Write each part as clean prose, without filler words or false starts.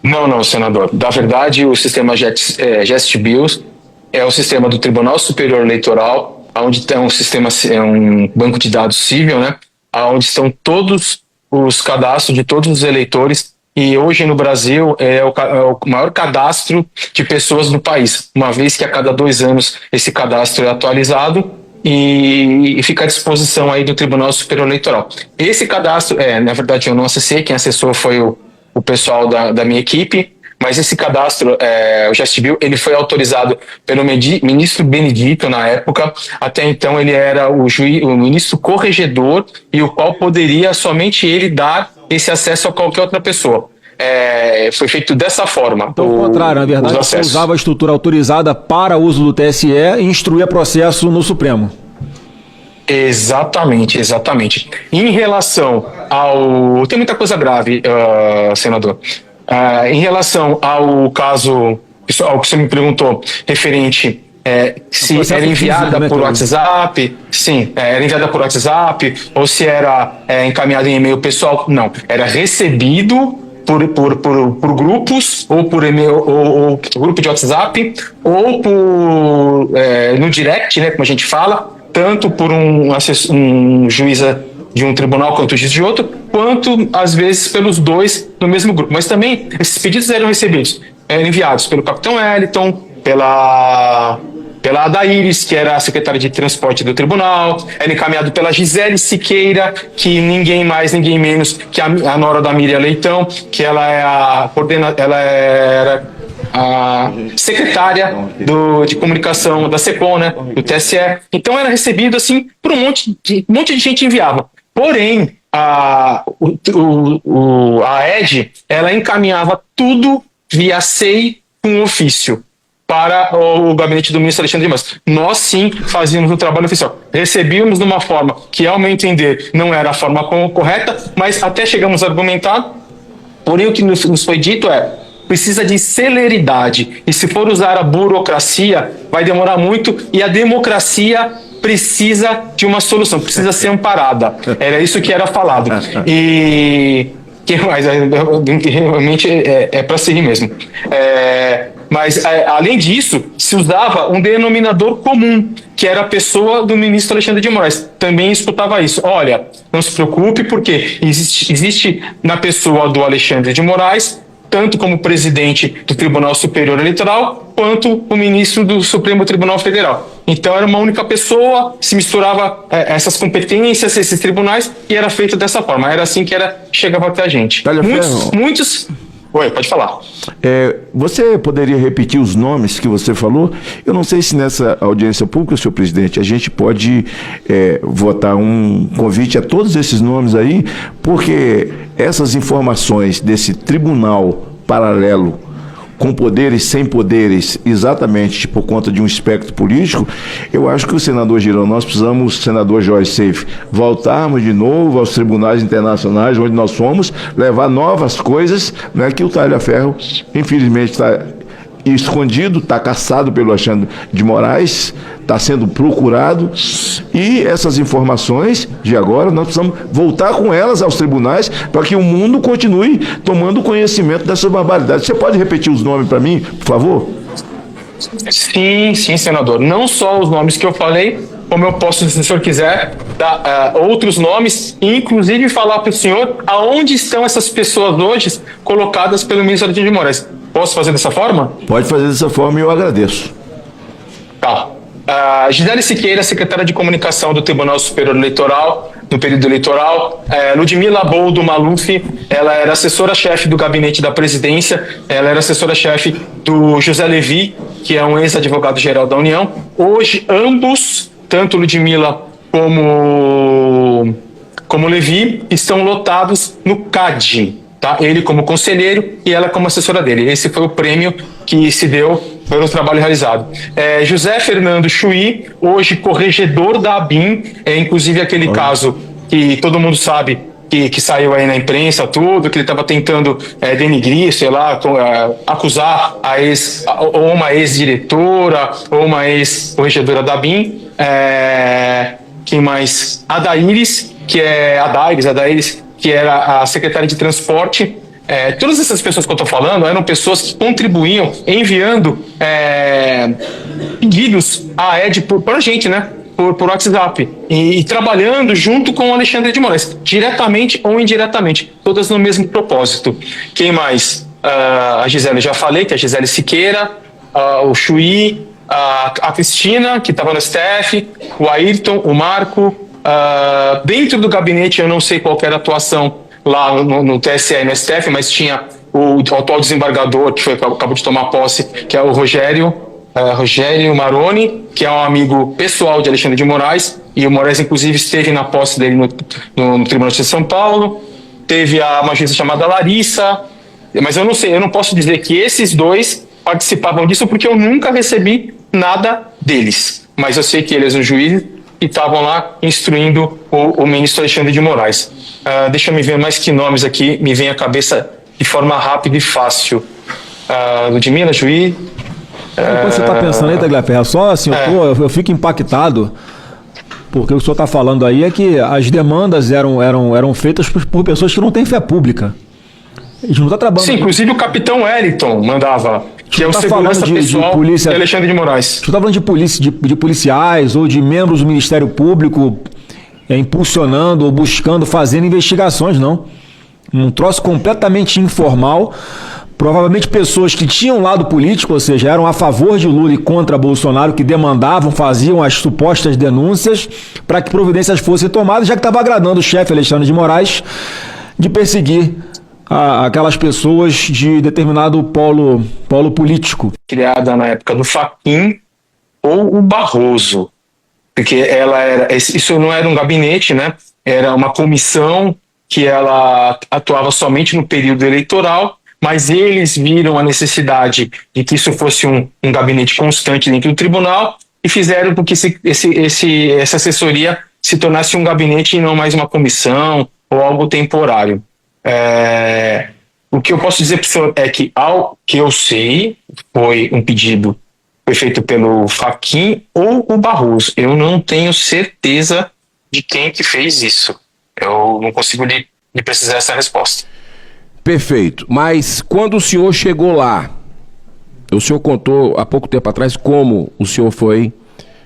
Não, não, senador. Na verdade, o sistema GEST-BIOS é o sistema do Tribunal Superior Eleitoral, onde tem um sistema, um banco de dados civil, né? Onde estão todos os cadastros de todos os eleitores. E hoje no Brasil é o maior cadastro de pessoas no país, uma vez que a cada 2 anos esse cadastro é atualizado e fica à disposição aí do Tribunal Superior Eleitoral. Esse cadastro, na verdade eu não acessei, quem acessou foi o pessoal da minha equipe, mas esse cadastro, o GEST-BIOS, ele foi autorizado pelo ministro Benedito na época. Até então ele era o ministro corregedor e o qual poderia somente ele dar esse acesso a qualquer outra pessoa. Foi feito dessa forma. Então, ao contrário, na verdade, você usava a estrutura autorizada para uso do TSE e instruía processo no Supremo. Exatamente, exatamente. Em relação ao... Tem muita coisa grave, senador. Em relação ao caso, ao que você me perguntou, referente se era enviada por WhatsApp, sim, era enviada por WhatsApp, ou se era encaminhada em e-mail pessoal, não. Era recebido por grupos, ou por e-mail, ou grupo de WhatsApp, ou no direct, né, como a gente fala, tanto por um juiz de um tribunal quanto juiz de outro, quanto às vezes pelos dois no mesmo grupo. Mas também esses pedidos eram enviados pelo Capitão Wellington, pela Adaíris, que era a secretária de transporte do tribunal, era encaminhado pela Gisele Siqueira, que ninguém mais, ninguém menos que a nora da Miriam Leitão, que ela era a secretária de comunicação da SECOM, né, do TSE. Então era recebido assim por um monte de gente enviava. Porém, a ED, ela encaminhava tudo via SEI com ofício para o gabinete do ministro Alexandre de Moraes. Nós sim fazíamos um trabalho oficial. Recebíamos de uma forma que, ao meu entender, não era a forma correta, mas até chegamos a argumentar. Porém, o que nos foi dito precisa de celeridade. E se for usar a burocracia, vai demorar muito, e a democracia precisa de uma solução, precisa ser amparada. Era isso que era falado. E que mais? Realmente é para se rir mesmo. Mas, além disso, se usava um denominador comum, que era a pessoa do ministro Alexandre de Moraes. Também escutava isso. Olha, não se preocupe, porque existe na pessoa do Alexandre de Moraes, tanto como presidente do Tribunal Superior Eleitoral, quanto o ministro do Supremo Tribunal Federal. Então era uma única pessoa, se misturava essas competências, esses tribunais, e era feito dessa forma. Era assim que chegava até a gente. Muitos... Oi, pode falar. Você poderia repetir os nomes que você falou? Eu não sei se nessa audiência pública, senhor presidente, a gente pode votar um convite a todos esses nomes aí, porque essas informações desse tribunal paralelo, com poderes, sem poderes, exatamente por conta de um espectro político, eu acho que o senador Girão, nós precisamos, senador Jorge Seife, voltarmos de novo aos tribunais internacionais, onde nós fomos, levar novas coisas, né, que o Talhaferro, infelizmente, está escondido, está caçado pelo Alexandre de Moraes, está sendo procurado, e essas informações de agora, nós precisamos voltar com elas aos tribunais para que o mundo continue tomando conhecimento dessas barbaridades. Você pode repetir os nomes para mim, por favor? Sim, senador. Não só os nomes que eu falei, como eu posso, se o senhor quiser, dar outros nomes, e inclusive falar para o senhor aonde estão essas pessoas hoje colocadas pelo ministro Alexandre de Moraes. Posso fazer dessa forma? Pode fazer dessa forma e eu agradeço. Tá. Gisele Siqueira, secretária de comunicação do Tribunal Superior Eleitoral, no período eleitoral. Ludmila Boldo Maluf, ela era assessora-chefe do gabinete da presidência, ela era assessora-chefe do José Levi, que é um ex-advogado-geral da União. Hoje, ambos, tanto Ludmila como Levi, estão lotados no CAD. Tá? Ele como conselheiro e ela como assessora dele. Esse foi o prêmio que se deu pelo trabalho realizado. José Fernando Chuí, hoje corregedor da ABIN, inclusive aquele caso que todo mundo sabe que saiu aí na imprensa, tudo, que ele estava tentando denigrir, sei lá, acusar ou uma ex-diretora ou uma ex-corregedora da ABIN. Quem mais? Adaíris, que era a secretária de transporte Todas essas pessoas que eu estou falando eram pessoas que contribuíam enviando pedidos à Ed para a gente, né? Por WhatsApp. E trabalhando junto com o Alexandre de Moraes, diretamente ou indiretamente, todas no mesmo propósito. Quem mais? A Gisele, já falei, que é a Gisele Siqueira, o Chuí, a Cristina, que estava no STF, o Ayrton, o Marco. Dentro do gabinete, eu não sei qual era a atuação lá no TSE e no STF, mas tinha o atual desembargador, que acabou de tomar posse, que é o Rogério Maroni, que é um amigo pessoal de Alexandre de Moraes, e o Moraes, inclusive, esteve na posse dele no Tribunal de São Paulo. Teve uma juíza chamada Larissa, mas eu não sei, eu não posso dizer que esses dois participavam disso, porque eu nunca recebi nada deles. Mas eu sei que eles, os juízes, que estavam lá instruindo o ministro Alexandre de Moraes. Deixa eu me ver mais que nomes aqui, me vem à cabeça de forma rápida e fácil. Ludmila, juiz... Enquanto você está pensando aí, Tagliaferro, só assim, eu fico impactado, porque o que o senhor está falando aí é que as demandas eram feitas por pessoas que não têm fé pública. A gente não está trabalhando. Sim, inclusive o capitão Wellington mandava, que é o segurança pessoal de polícia, de Alexandre de Moraes. Você está falando de policiais ou de membros do Ministério Público impulsionando ou buscando, fazendo investigações, não. Um troço completamente informal. Provavelmente pessoas que tinham lado político, ou seja, eram a favor de Lula e contra Bolsonaro, que demandavam, faziam as supostas denúncias para que providências fossem tomadas, já que estava agradando o chefe Alexandre de Moraes de perseguir aquelas pessoas de determinado polo político. Criada na época do Fachin ou o Barroso, porque isso não era um gabinete, né? Era uma comissão que ela atuava somente no período eleitoral, mas eles viram a necessidade de que isso fosse um gabinete constante dentro do tribunal e fizeram com que essa assessoria se tornasse um gabinete e não mais uma comissão ou algo temporário. O que eu posso dizer para o senhor é que, ao que eu sei, foi um pedido foi feito pelo Fachin ou o Barroso. Eu não tenho certeza de quem que fez isso. Eu não consigo lhe precisar essa resposta. Perfeito, mas quando o senhor chegou lá, o senhor contou há pouco tempo atrás como o senhor foi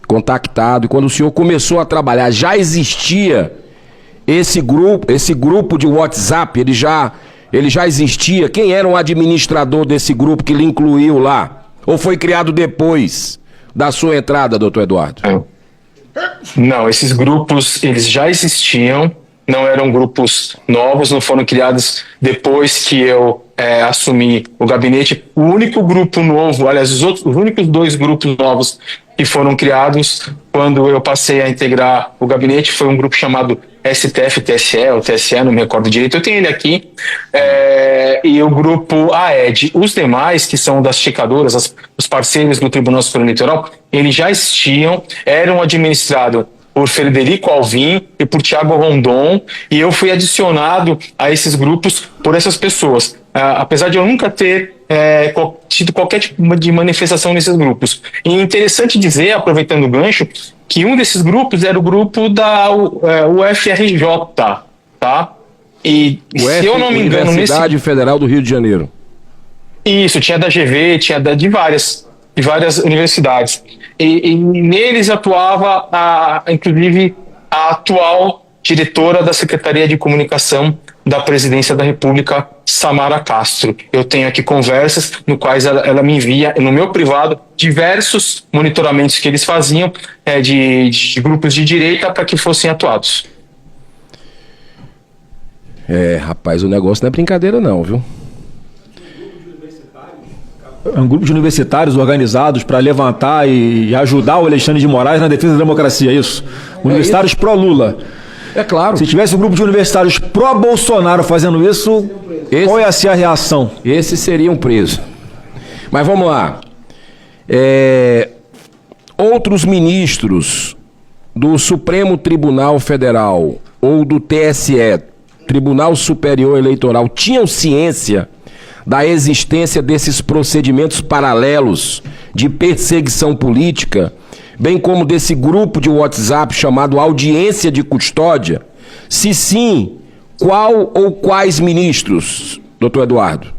contactado, e quando o senhor começou a trabalhar, já existia esse grupo de WhatsApp, ele já existia? Quem era o administrador desse grupo que lhe incluiu lá? Ou foi criado depois da sua entrada, doutor Eduardo? Não, esses grupos, eles já existiam. Não eram grupos novos, não foram criados depois que eu assumi o gabinete. O único grupo novo, aliás, os únicos 2 grupos novos que foram criados quando eu passei a integrar o gabinete foi um grupo chamado STF-TSE, ou TSE, não me recordo direito, eu tenho ele aqui, e o grupo AED. Os demais, que são das checadoras, os parceiros do Tribunal Superior Eleitoral, eles já existiam, eram administrados por Frederico Alvim e por Thiago Rondon, e eu fui adicionado a esses grupos por essas pessoas, apesar de eu nunca ter tido qualquer tipo de manifestação nesses grupos. E é interessante dizer, aproveitando o gancho, que um desses grupos era o grupo da UFRJ, tá? E se eu não me engano... Universidade Federal do Rio de Janeiro. Isso, tinha da GV, tinha de várias universidades. E neles atuava, inclusive, a atual diretora da Secretaria de Comunicação da Presidência da República, Samara Castro. Eu tenho aqui conversas no quais ela me envia, no meu privado, diversos monitoramentos que eles faziam de grupos de direita para que fossem atuados. Rapaz, o negócio não é brincadeira não, viu? É um grupo de universitários organizados para levantar e ajudar o Alexandre de Moraes na defesa da democracia, é isso? Universitários pró-Lula. É claro. Se tivesse um grupo de universitários pró-Bolsonaro fazendo isso, qual ia ser a reação? Esses seriam presos. Mas vamos lá. Outros ministros do Supremo Tribunal Federal ou do TSE, Tribunal Superior Eleitoral, tinham ciência da existência desses procedimentos paralelos de perseguição política, bem como desse grupo de WhatsApp chamado audiência de custódia? Se sim, qual ou quais ministros? doutor Eduardo?